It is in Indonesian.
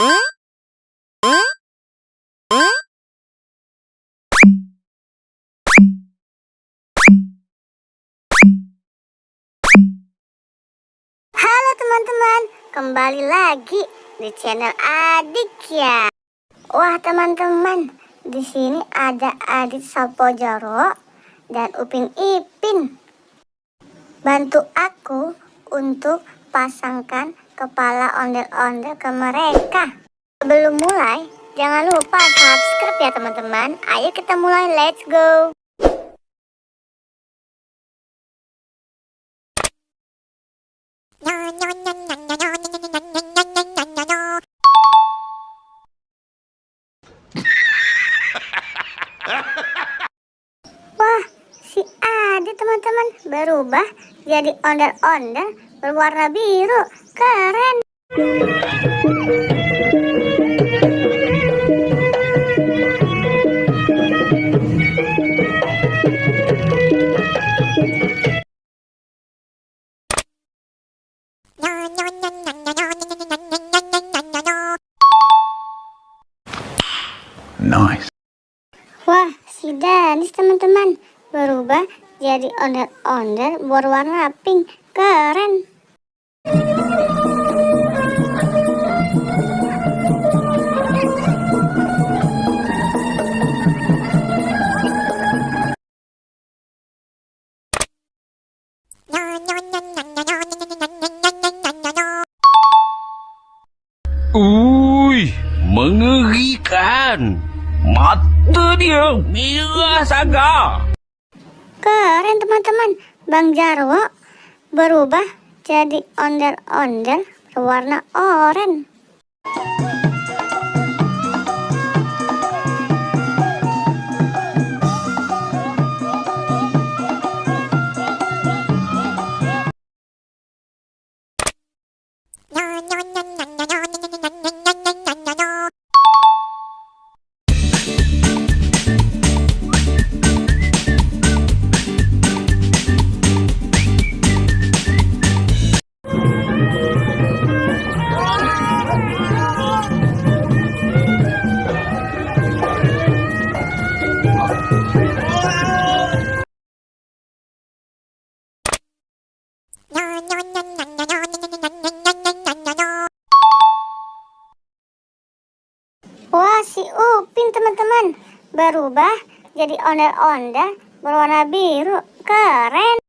Halo teman-teman, kembali lagi di channel Adik ya. Wah teman-teman, di sini ada Adit Sapojaro dan Upin Ipin. Bantu aku untuk pasangkan kepala ondel-ondel ke mereka. Sebelum mulai, jangan lupa subscribe ya teman-teman. Ayo kita mulai, let's go. Wah, si Adit teman-teman berubah jadi ondel-ondel berwarna biru. Keren. Nice. Wah, si Danis teman-teman berubah jadi ondel-ondel berwarna pink. Keren. Mengerikan. Mata dia merah saga. Keren teman-teman. Bang Jarwo berubah jadi ondel-ondel berwarna oranye. Wah, si Upin teman-teman berubah jadi ondel-ondel berwarna biru. Keren.